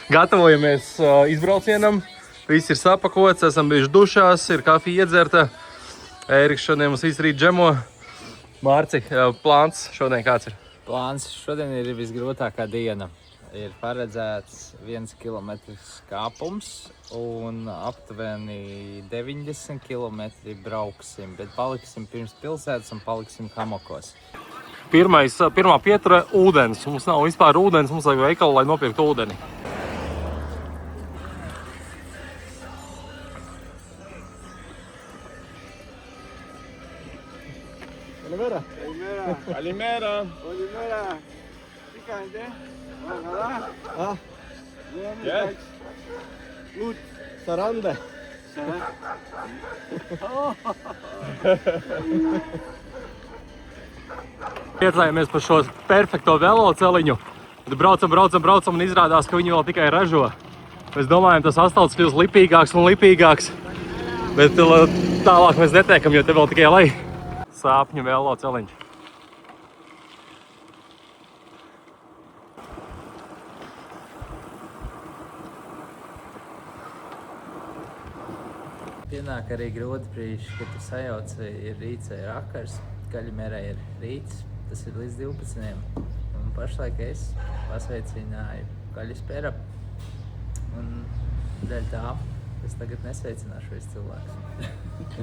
Gatavojamies izbraucienam. Viss ir sapakots, esam bijuši dušās, ir kafija iedzerta. Ēriks šodien mums izrīt džemo. Mārci, plāns šodien kāds ir? Plāns šodien ir visgrūtākā diena. Ir paredzēts 1 kilometrs kāpums un aptuveni 90 kilometri brauksim, bet paliksim pirms pilsētas un paliksim hamakos. Pirmā pietura - ūdens. Mums nav vispār ūdens, mums vajag veikalu, lai nopirktu ūdeni. Kalimera. Kalimera. Kalimera. Picante. Ah, Yes. gut. Sarande. Priecājamies par šo perfekto veloceliņu. Tad braucam un izrādās, ka viņi vēl tikai ražo. Mēs domājam, tas asfalts kļūst lipīgāks un lipīgāks. Bet tālāk mēs netiekam, jo te vēl tikai lai sāpņu veloceliņš. Pienāk arī grūti brīži, kad tu sajauc, ir rīts vai vakars. Kaļmerā ir rīts, tas ir līdz 12. Un pašlaik es pasveicināju Kaļispera. Un dēļ tā es tagad nesveicināšu visu cilvēku.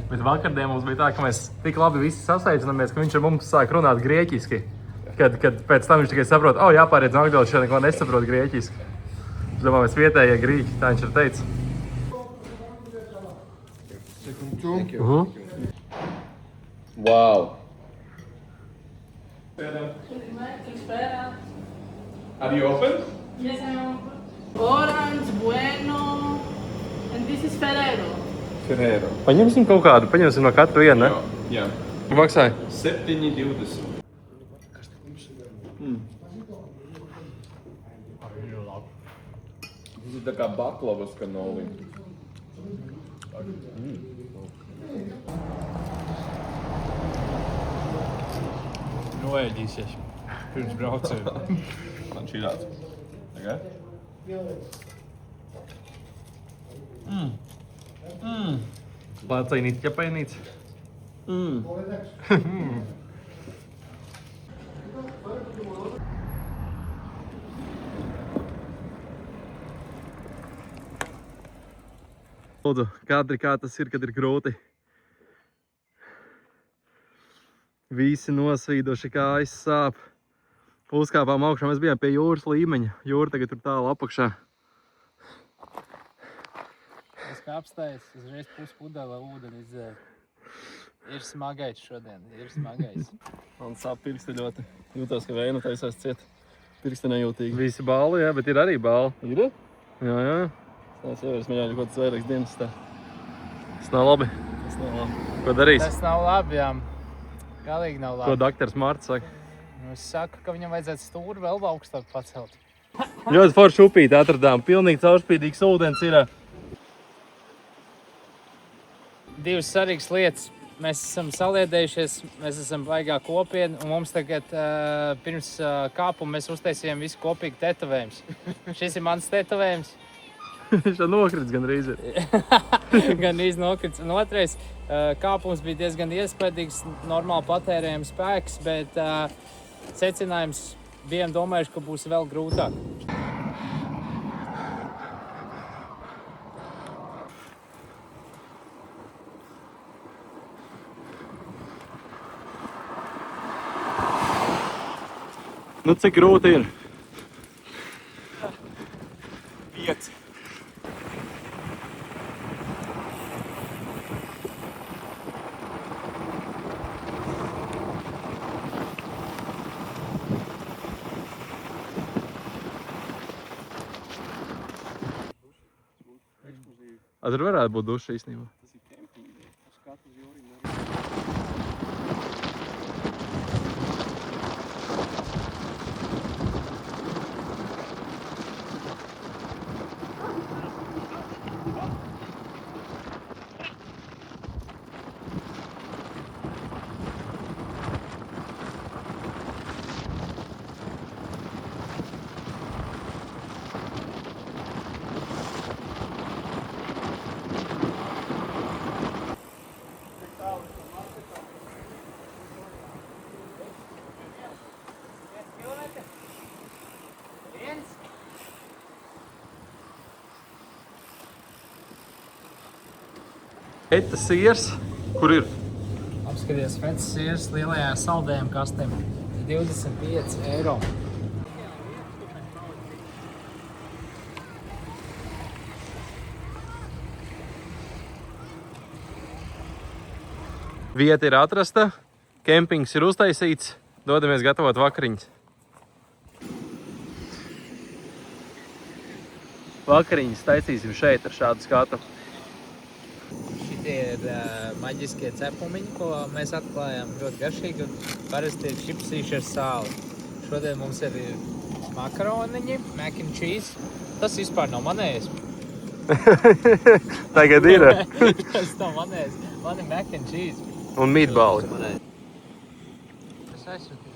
Bet vakardien mums bija tā, ka mēs tik labi visi sasveicināmies, ka viņš ar mums sāk runāt grieķiski. Kad pēc tam viņš tikai saprot, jāpāriet Magdala, šeit neko nesaprot grieķiski. Es domāju, mēs vietējie grieķi, tā viņš ir teicis. Wow. Are you open? Yes, I am. Orange, Bueno, and this is Ferrero. Ferrero. Paņemsim kaut kādu, paņemsim no katru vienu, ne? Jā. Maksāja? 7,20. Tas ir tā kā baklavas kanoli. Noēdīsies pirms brauciena. Man šī tāds. Tagad? Lācainīt, ķepainīts. Lūdzu, kadri, kā tas ir, kad ir grūti. Visi nosvīdoši, kājas sāp. Uzkāpām augšā, mēs bijām pie jūras līmeņa. Jūra tagad tur tālu apakšā. Es kā apstājies, uzreiz puspudele ūdeni izdzēru. Ir smagais šodien, ir smagais. Man sāp pirksti ļoti. Jūtos, ka vēja taisās ciet. Pirksti nejūtīgi. Visi bāli, jā, bet ir arī bāli. Ir? Jā. Es jau mēģināju kaut kāds vairākas dienas tā. Tas nav labi. Tas nav labi. Ko darīs? Tas nav labi, jā. Galīgi nav labi. Ko doktors Mārts saka? Es saku, ka viņam vajadzētu stūri vēl augstāk pacelt. Ļoti forši upīti atradām. Pilnīgi caurspīdīgs ūdens ir. Divas svarīgas lietas. Mēs esam saliedējušies, mēs esam baigā kopiena, un mums tagad pirms kāpuma mēs uztaisījām visu kopīgi tetovējums. Šis ir mans tetovējums. Viņš tā nokrits gan rīz ir. Gan nokrits. Un otrais, kāpums bija diezgan iespaidīgs, normāli patērējams spēks, bet secinājums bijām domājuši, ka būs vēl grūtāk. Nu, cik grūti ir? 5. Tur varētu būt duša īstenībā. Feta siers, kur ir? Apskaties, fetas siers lielajā saldējuma kastē. 25 eiro. Vieta ir atrasta, kempings ir uztaisīts, dodamies gatavot vakariņas. Vakariņas taisīsim šeit ar šādu skatu. Šitie ir maģiskie cepumiņi, ko mēs atklājām. Ļoti garšīgi un parasti ir čipsīši ar sāli. Šodien mums ir makaroniņi, mac and cheese. Tas vispār nav manējis. Tagad ir. Tas nav manējis. Man ir mac and cheese. Un meatballi. Es aizsūtīju.